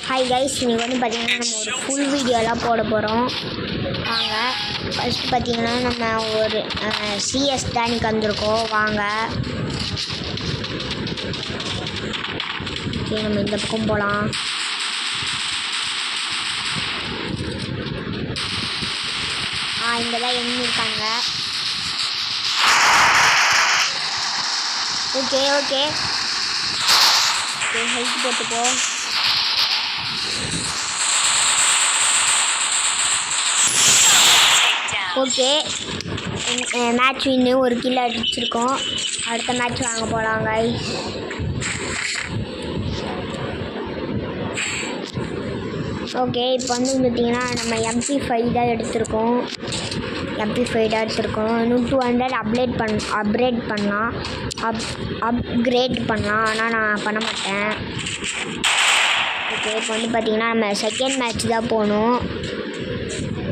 Hi guys, இன்றைக்கி வந்து பார்த்திங்கன்னா நம்ம ஒரு ஃபுல் வீடியோலாம் போட போகிறோம். வாங்க. ஃபஸ்ட்டு பார்த்திங்கன்னா நம்ம ஒரு சிஎஸ் தான் இன்றைக்கி வந்திருக்கோம். வாங்க. ஓகே, நம்ம இந்த பக்கம் போகலாம். இங்கே தான் எண்ணி இருக்காங்க. ஓகே ஓகே ஓகே, ஹெல்த் போட்டுப்போம். ஓகே, மேட்ச் வின்னு ஒரு கில் அடிச்சிருக்கோம். அடுத்த மேட்ச் வாங்க போகலாம் கைஸ். ஓகே, இப்போ வந்து பார்த்திங்கன்னா நம்ம MP5 தான் எடுத்திருக்கோம். MP5 தான் எடுத்திருக்கோம். இன்னும் 200 அப்கிரேட் பண்ணலாம். அப்கிரேட் பண்ணலாம், ஆனால் நான் பண்ண மாட்டேன். ஓகே, இப்போ வந்து பார்த்திங்கன்னா நம்ம செகண்ட் மேட்ச் தான் போகணும்.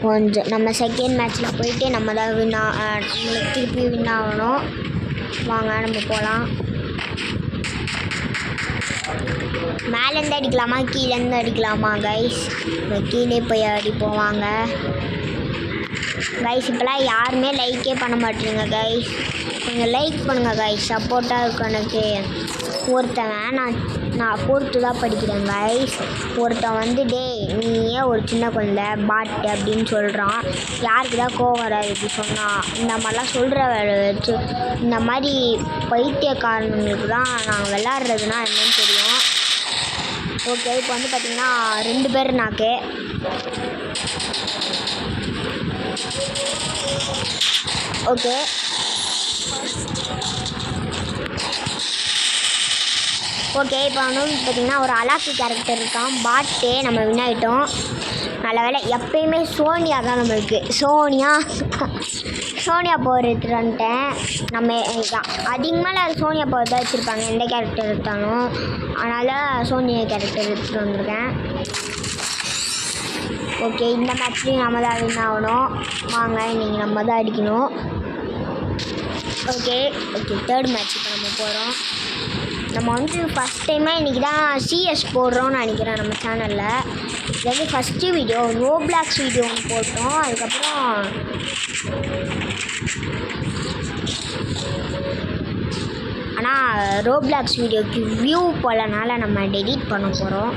கொஞ்சம் நம்ம செகண்ட் மேட்ச்சில் போயிட்டு நம்ம தான் நம்மளுக்கு திருப்பி வின் ஆகணும். வாங்க நம்ம போகலாம். மேலேருந்து அடிக்கலாமா கீழேருந்து அடிக்கலாமா கைஸ்? கீழே போய் அடிப்போம். வாங்க கைஸ். இப்போலாம் யாருமே லைக்கே பண்ண மாட்டேங்க கைஸ். கொஞ்சம் லைக் பண்ணுங்கள் கைஸ், சப்போர்ட்டாக இருக்கும் எனக்கு. ஒருத்தவன் நான் 4th தான் படிக்கிறேன் கைஸ். ஒருத்தன் வந்து நீ ஏன் ஒரு சின்ன குழந்தை பாட்டு அப்படின்னு சொல்கிறான். யாருக்கு தான் கோவம் வராது இப்படி சொன்னான்? இந்த மாதிரிலாம் சொல்கிற வேலை வச்சு இந்த மாதிரி பைத்தியக்காரங்களுக்கு தான் நாங்கள் விளாட்றதுனா என்னன்னு தெரியும். ஓகே, இப்போ வந்து பார்த்திங்கன்னா 2 பேர் நாக்கு. ஓகே, ஓகே, இப்போ வந்து பார்த்திங்கன்னா ஒரு அலாக்கி கேரக்டர் இருக்கான். பாட்டு நம்ம வின் ஆகிட்டோம். நல்ல வேலை. எப்பயுமே சோனியா தான் நம்மளுக்கு. சோனியா பவர் எடுத்துகிட்டு வந்துட்டேன். நம்ம அதிகமாக சோனியா பவர் தான் வச்சுருப்பாங்க எந்த கேரக்டர் எடுத்தாலும். அதனால் சோனியா கேரக்டர் எடுத்துகிட்டு வந்திருக்கேன். ஓகே, இந்த மேட்ச்லேயும் நம்ம தான் வின் ஆகணும். வாங்க, இன்றைக்கி நம்ம தான் அடிக்கணும். ஓகே ஓகே, 3rd மேட்ச்சுக்கு நம்ம போகிறோம். நம்ம வந்து ஃபஸ்ட் டைமாக இன்றைக்கி தான் சிஎஸ் போடுறோம்னு நினைக்கிறேன் நம்ம சேனலில். இது வந்து ஃபஸ்ட்டு வீடியோ ரோப்ளாக்ஸ் வீடியோ ஒன்று போட்டோம். அதுக்கப்புறம் ஆனால் ரோப்ளாக்ஸ் வீடியோக்கு வியூ போலனால நம்ம டெலிட் பண்ண போகிறோம்.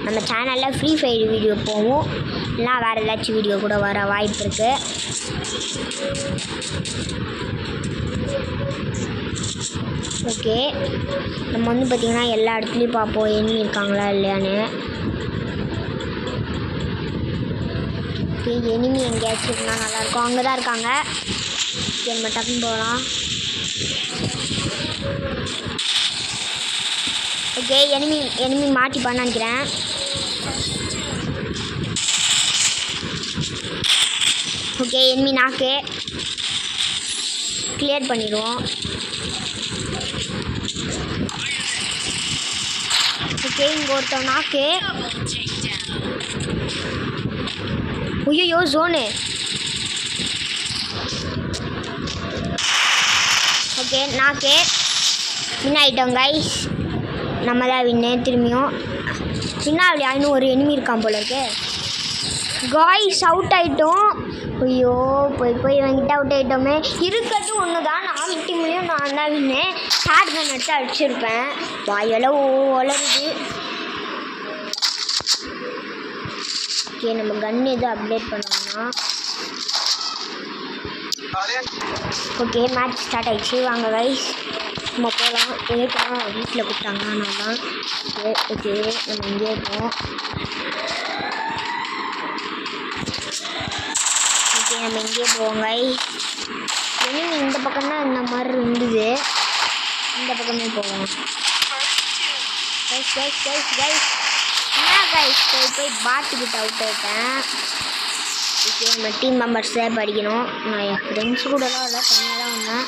நம்ம சேனலில் ஃப்ரீ ஃபயர் வீடியோ போவோம், இல்லைனா வேறு ஏதாச்சும் வீடியோ கூட வர வாய்ப்பு இருக்குது. ஓகே, நம்ம வந்து பார்த்திங்கன்னா எல்லா இடத்துலையும் பார்ப்போம் எண்ணி இருக்காங்களா இல்லையான்னு. ஓகே, எனிமி எங்கேயாச்சும் இருந்தால் நல்லாயிருக்கும். அங்கே தான் இருக்காங்க. ஓகே, நம்ம டக்குன்னு போகலாம். ஓகே, எனிமி மாட்டிப்பான்னு நினைக்கிறேன். ஓகே, எனிமி நாக்கு கிளியர் பண்ணிடுவோம். ஓகே, இங்கே ஒருத்தன் நாக்கு. ஐயோ ஜோனு. ஓகே, நாக்கு வின் ஆகிட்டோம் கைஸ். நம்ம தான் வின்னு. திரும்பியும் சின்னாவிலையா இன்னும் ஒரு எனிமி இருக்கான் போல இருக்கு காய்ஸ். அவுட் ஆகிட்டோம். ஐயோ, போய் வாங்கிட்டு அவுட் ஆகிட்டோமே. இருக்கிறது ஒன்று தான். 4 டீம்லேயும் நான் தான் வின்னு. ஷார்ட் கன் எடுத்து அடிச்சிருப்பேன். வாயெல்லாம் வளருது. ஓகே, நம்ம கன் எதுவும் அப்டேட் பண்ணோம்னா. ஓகே, மேட்ச் ஸ்டார்ட் ஆகிடுச்சு. வாங்க கைஸ், நம்ம போகலாம். ஏற்கனவே வீட்டில் கூப்பிட்டாங்க நான் தான். ஓகே, நம்ம இங்கே இருக்கோம். ஓகே, நம்ம இங்கே போவோம் கைஸ். எனிமி இந்த பக்கம் தான் இந்த மாதிரி இருந்தது. இந்த பக்கமே போவோம் கைஸ். கைஸ் கைஸ் கைஸ் என்ன கைஸ், போய் பாட்டுக்கிட்ட அவுட் ஆகிட்டேன். ஓகே, நம்ம டீம் மெம்பர்ஸே படிக்கணும். நான் என் ஃப்ரெண்ட்ஸ் கூடலாம் இல்லை, தனியாக தான் வந்தேன்.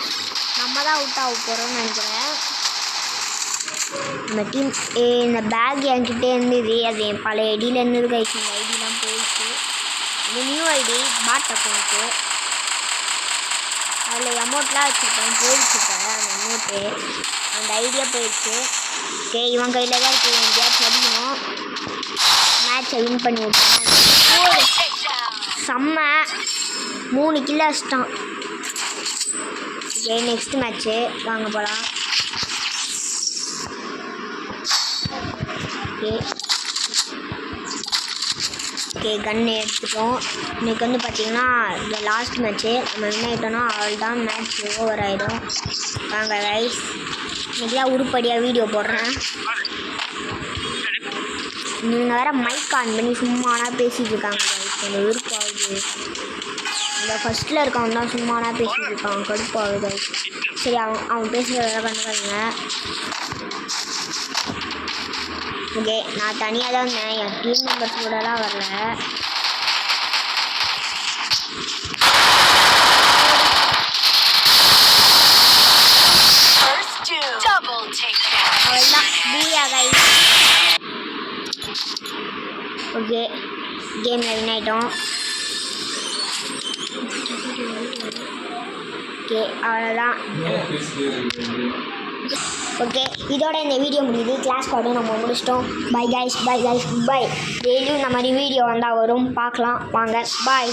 நம்ம தான் அவுட் ஆக போகிறோம்னு நினைக்கிறேன். நம்ம டீம் இந்த பேக் என்கிட்டே இருந்தது. அது என் பழைய ஐடியில் இருந்தது கைஸ். இந்த ஐடிலாம் போயிடுச்சு. இது நியூ ஐடி பாட் அக்கௌண்ட்டு. அதில் அமௌண்ட்லாம் வச்சுருப்பேன், போயிடுச்சுப்பேன் அந்த அமௌண்ட்டு. அந்த ஐடியா போயிடுச்சு. ஓகே, இவன் கையில் தான் இருக்குது. எங்கேயாச்சும் அடிக்கணும். மேட்சை வின் பண்ணி விட்டான். செம்ம 3 கில் அடிச்சிட்டான். ஓகே நெக்ஸ்ட் மேட்ச்சு வாங்க போகலாம். ஓகே ஓகே கன்று எடுத்துட்டோம். இன்றைக்கி வந்து பார்த்திங்கன்னா இந்த லாஸ்ட் மேட்ச்சு நம்ம வின் ஆகிட்டோன்னா அவள் தான் மேட்ச் ஓவர் ஆகிடும். வாங்க கைஸ் இன்றைக்கி தான் உருப்படியாக வீடியோ போடுறேன். நீங்கள் வேறு மைக் ஆன் பண்ணி சும்மானா பேசிகிட்டு இருக்காங்க கைஸ். கொஞ்சம் விருப்பாகுது. இந்த ஃபஸ்ட்டில் இருக்கவன் தான் சும்மானா பேசிகிட்டு இருக்கான். கடுப்பாகுது கைஸ். சரி அவன் பேசுகிறத கண்டுக்காதுங்க. ஓகே நான் தனியாக தான் இருந்தேன். என் டீம் மெம்பர்ஸ் கூடலாம் வரல. அவள்தான் பூயா கைஸ். ஓகே கேமில் வின் ஆகிட்டோம். ஓகே அவ்வளோதான். ஓகே இதோட இந்த வீடியோ முடியுது. கிளாஸ் ஸ்குவாடும் நம்ம முடிச்சிட்டோம். Bye guys bye. டெய்லியும் இந்த மாதிரி வீடியோ வந்தால் வரும், பார்க்கலாம் வாங்க. பாய்.